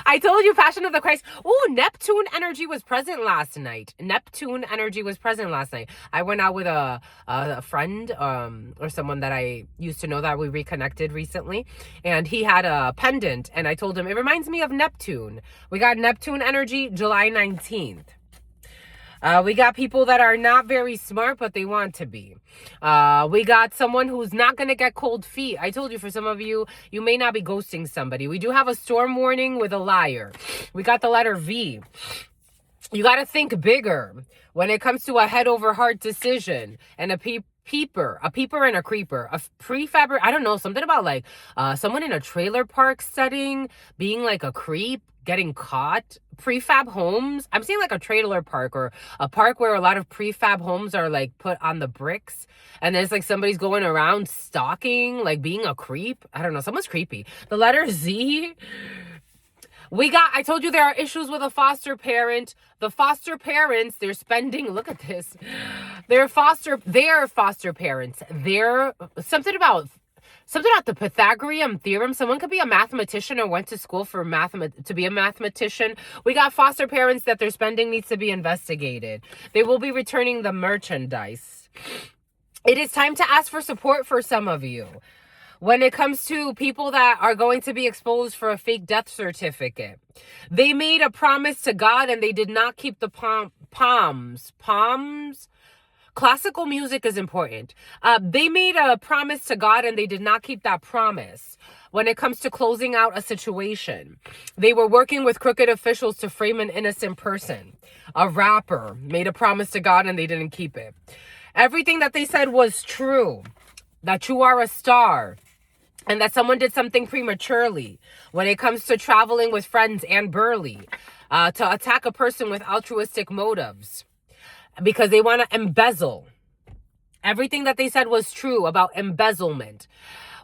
I told you, Passion of the Christ. Oh, Neptune energy was present last night. Neptune energy was present last night. I went out with a friend or someone that I used to know that we reconnected recently. And he had a pendant. And I told him, it reminds me of Neptune. We got Neptune energy July 19th. We got people that are not very smart, but they want to be. We got someone who's not going to get cold feet. I told you, for some of you, you may not be ghosting somebody. We do have a storm warning with a liar. We got the letter V. You got to think bigger when it comes to a head over heart decision and a peeper and a creeper, a prefab. I don't know, something about like someone in a trailer park setting being like a creep, getting caught. Prefab homes. I'm seeing like a trailer park or a park where a lot of prefab homes are like put on the bricks, and there's like somebody's going around stalking, like being a creep. I don't know. Someone's creepy. The letter Z. I told you there are issues with a foster parent. The foster parents, they're spending, look at this. They're foster parents. They're something about the Pythagorean theorem. Someone could be a mathematician or went to school for to be a mathematician. We got foster parents that their spending needs to be investigated. They will be returning the merchandise. It is time to ask for support for some of you. When it comes to people that are going to be exposed for a fake death certificate, they made a promise to God and they did not keep the palms. Classical music is important. They made a promise to God and they did not keep that promise. When it comes to closing out a situation, they were working with crooked officials to frame an innocent person. A rapper made a promise to God and they didn't keep it. Everything that they said was true. That you are a star. And that someone did something prematurely when it comes to traveling with friends and burly, to attack a person with altruistic motives because they want to embezzle. Everything that they said was true about embezzlement.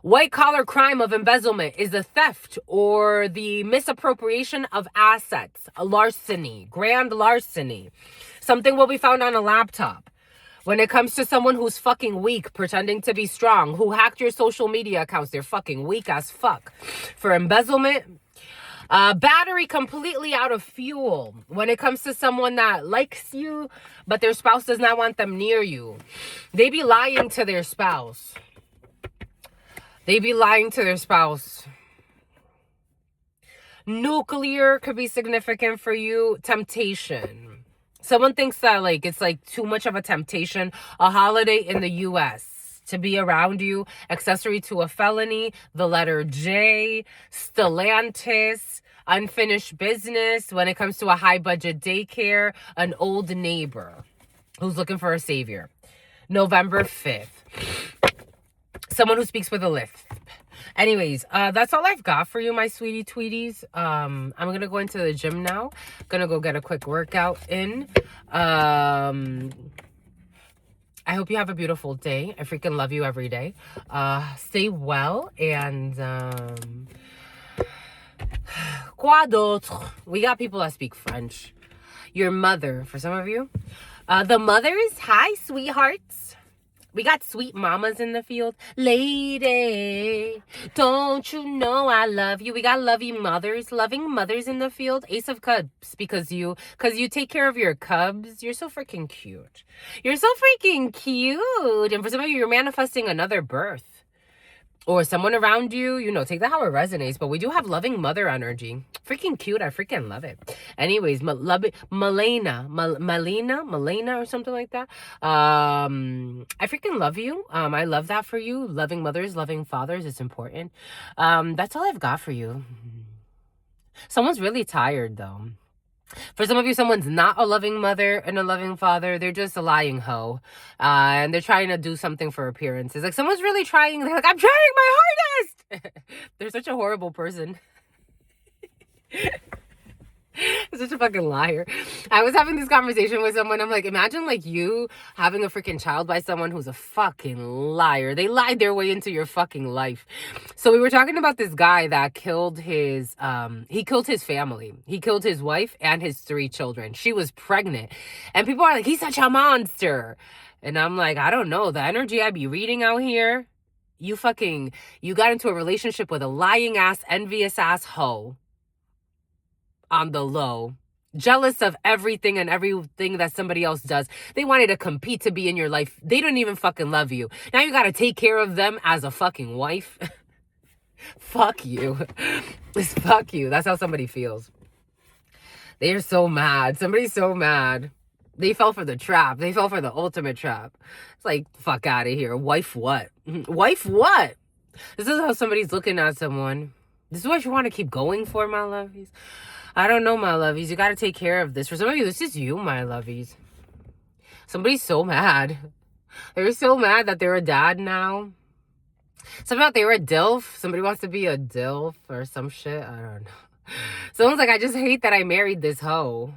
White collar crime of embezzlement is the theft or the misappropriation of assets, a larceny, grand larceny. Something will be found on a laptop. When it comes to someone who's fucking weak, pretending to be strong, who hacked your social media accounts, they're fucking weak as fuck. For embezzlement, battery completely out of fuel. When it comes to someone that likes you, but their spouse does not want them near you, they be lying to their spouse. They be lying to their spouse. Nuclear could be significant for you. Temptation. Someone thinks that it's too much of a temptation. A holiday in the U.S. to be around you. Accessory to a felony. The letter J. Stellantis. Unfinished business. When it comes to a high budget daycare. An old neighbor who's looking for a savior. November 5th. Someone who speaks with a lisp. Anyways, that's all I've got for you, my sweetie tweeties. I'm gonna go into the gym now. Gonna go get a quick workout in. I hope you have a beautiful day. I freaking love you every day. Stay well, and quoi d'autre? We got people that speak French. Your mother, for some of you. The mothers, hi, sweethearts. We got sweet mamas in the field. Lady, don't you know I love you? We got loving mothers in the field. Ace of Cups, because you take care of your cubs. You're so freaking cute. You're so freaking cute. And for some of you, you're manifesting another birth. Or someone around you, take that how it resonates. But we do have loving mother energy. Freaking cute. I freaking love it. Anyways, Malena or something like that. I freaking love you. I love that for you. Loving mothers, loving fathers. It's important. That's all I've got for you. Someone's really tired, though. For some of you, someone's not a loving mother and a loving father. They're just a lying hoe. And they're trying to do something for appearances. Like, someone's really trying. They're like, I'm trying my hardest. They're such a horrible person. Such a fucking liar. I was having this conversation with someone. I'm like, imagine you having a freaking child by someone who's a fucking liar. They lied their way into your fucking life. So we were talking about this guy that killed his family. He killed his wife and his 3 children. She was pregnant. And people are like, he's such a monster. And I'm like, I don't know. The energy I be reading out here, you got into a relationship with a lying ass, envious ass hoe. On the low, jealous of everything and everything that somebody else does. They wanted to compete to be in your life. They don't even fucking love you. Now you gotta take care of them as a fucking wife. Fuck you. Fuck you. That's how somebody feels. They're so mad. Somebody's so mad. They fell for the trap. They fell for the ultimate trap. It's like, fuck out of here. Wife what? Wife what? This is how somebody's looking at someone. This is what you want to keep going for, my lovies. I don't know, my lovies. You got to take care of this. For some of you, this is you, my lovies. Somebody's so mad. They're so mad that they're a dad now. Something about they were a DILF. Somebody wants to be a DILF or some shit. I don't know. Someone's like, I just hate that I married this hoe.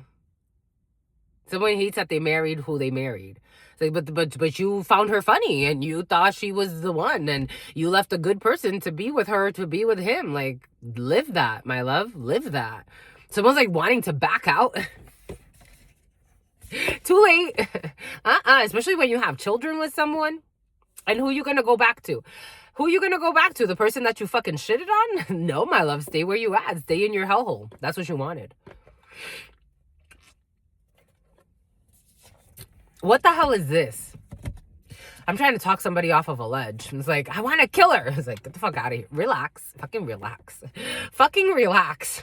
Someone hates that they married who they married. It's like, but you found her funny and you thought she was the one and you left a good person to be with her, to be with him. Like, live that, my love. Live that. Someone's like wanting to back out. Too late. Especially when you have children with someone. And who you gonna go back to? Who you gonna go back to? The person that you fucking shitted on? No, my love. Stay where you at. Stay in your hellhole. That's what you wanted. What the hell is this? I'm trying to talk somebody off of a ledge. It's like, I want to kill her. It's like, get the fuck out of here. Relax. Fucking relax. Fucking relax.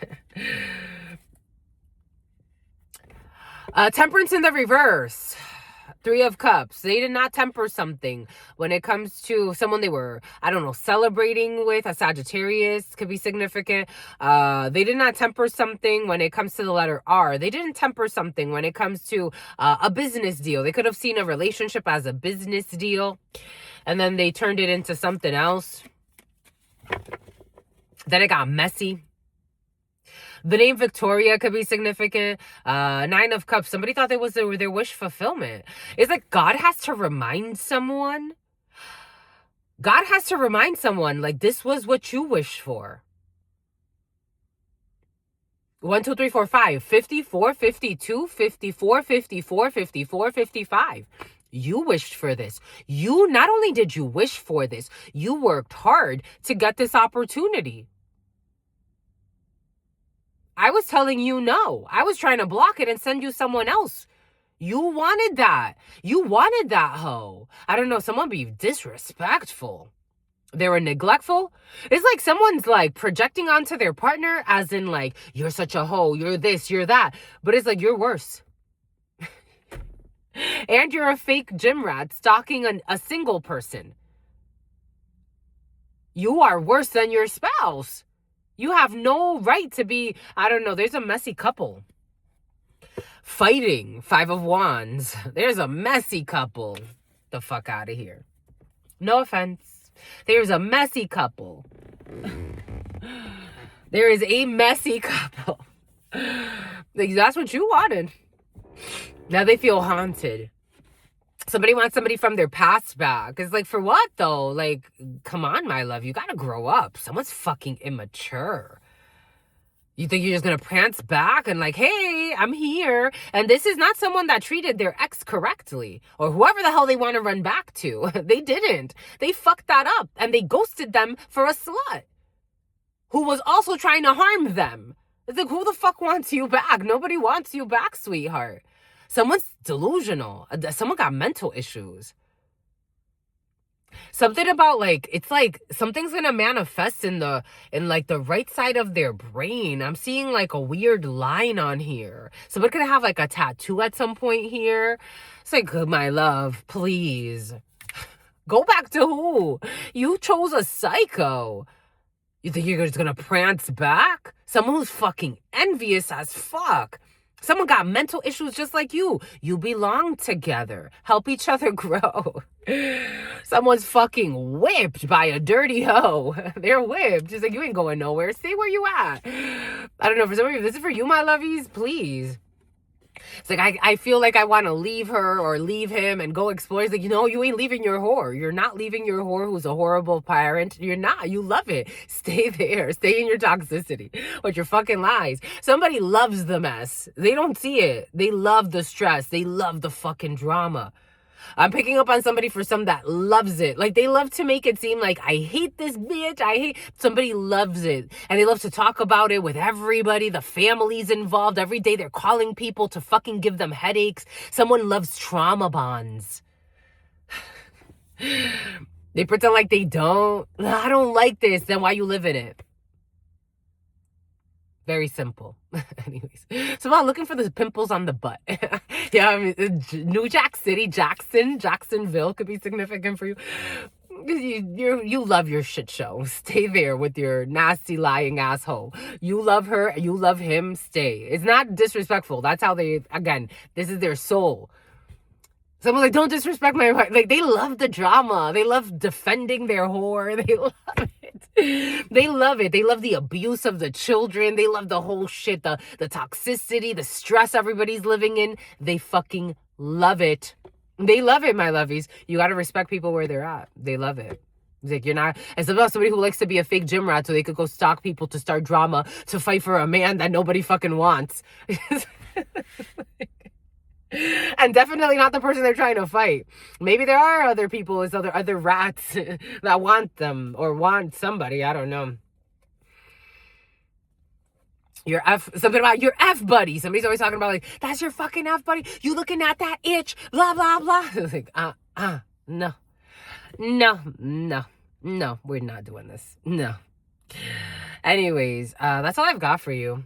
Temperance in the reverse. 3 of Cups. They did not temper something when it comes to someone they were, I don't know, celebrating with. A Sagittarius could be significant. They did not temper something when it comes to the letter R. They didn't temper something when it comes to a business deal. They could have seen a relationship as a business deal, and then they turned it into something else. Then it got messy. The name Victoria could be significant. Nine of Cups. Somebody thought it was their wish fulfillment. It's like God has to remind someone. God has to remind someone, like, this was what you wished for. 1, 2, 3, 4, 5. 54, 52, 54, 54, 54, 55. You wished for this. You, not only did you wish for this, you worked hard to get this opportunity. I was telling you no. I was trying to block it and send you someone else. You wanted that. You wanted that hoe. I don't know, someone be disrespectful. They were neglectful. It's like someone's like projecting onto their partner as in like, you're such a hoe, you're this, you're that. But it's like, you're worse. And you're a fake gym rat stalking a single person. You are worse than your spouse. You have no right to be, I don't know, there's a messy couple. Fighting, 5 of Wands. There's a messy couple. The fuck out of here. No offense. There's a messy couple. There is a messy couple. Like, that's what you wanted. Now they feel haunted. Somebody wants somebody from their past back. It's like, for what though? Like, come on, my love. You gotta grow up. Someone's fucking immature. You think you're just gonna prance back and like, hey, I'm here. And this is not someone that treated their ex correctly. Or whoever the hell they want to run back to. They didn't. They fucked that up. And they ghosted them for a slut. Who was also trying to harm them. It's like, who the fuck wants you back? Nobody wants you back, sweetheart. Someone's delusional. Someone got mental issues. Something about like, it's like something's gonna manifest in like the right side of their brain. I'm seeing like a weird line on here. Somebody could have like a tattoo at some point here. It's like, my love, please. Go back to who? You chose a psycho. You think you're just gonna prance back? Someone who's fucking envious as fuck. Someone got mental issues just like you. You belong together. Help each other grow. Someone's fucking whipped by a dirty hoe. They're whipped. Just like, you ain't going nowhere. Stay where you at. I don't know, for some of you, this is for you, my lovies. Please. It's like, I feel like I want to leave her or leave him and go explore. It's like, you ain't leaving your whore. You're not leaving your whore who's a horrible parent. You're not. You love it. Stay there. Stay in your toxicity with your fucking lies. Somebody loves the mess. They don't see it. They love the stress. They love the fucking drama. I'm picking up on somebody for some that loves it. Like, they love to make it seem like, I hate this bitch. Somebody loves it. And they love to talk about it with everybody. The family's involved. Every day they're calling people to fucking give them headaches. Someone loves trauma bonds. They pretend like they don't. I don't like this. Then why you live in it? Very simple. Anyways, so I'm looking for the pimples on the butt. Yeah, I mean, New Jack City, Jacksonville could be significant for you. You love your shit show. Stay there with your nasty lying asshole. You love her, you love him, stay. It's not disrespectful. That's how again, this is their soul. Someone's like, don't disrespect my wife. Like, they love the drama. They love defending their whore. They love it. They love it. They love the abuse of the children. They love the whole shit, the toxicity, the stress everybody's living in. They fucking love it. They love it, my lovies. You got to respect people where they're at. They love it. It's like, you're not, it's about somebody who likes to be a fake gym rat so they could go stalk people to start drama, to fight for a man that nobody fucking wants. And definitely not the person they're trying to fight. Maybe there are other people, as other rats that want them or want somebody. I don't know. Something about your F buddy. Somebody's always talking about like, that's your fucking F buddy. You looking at that itch, blah, blah, blah. It's like, no, we're not doing this. No. Anyways, that's all I've got for you.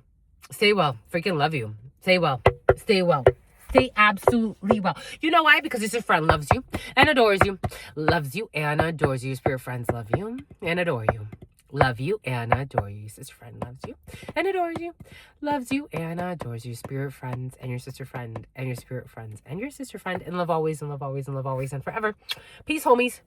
Stay well. Freaking love you. Stay well. Stay well. Stay absolutely well. You know why? Because your friend loves you and adores you. Loves you and adores you. Your spirit friends love you and adore you. Love you and adore you. Your sister friend loves you and adores you. Loves you and adores you. Spirit friends and your sister friend and your spirit friends and your sister friend. And love always and love always and love always and forever. Peace, homies.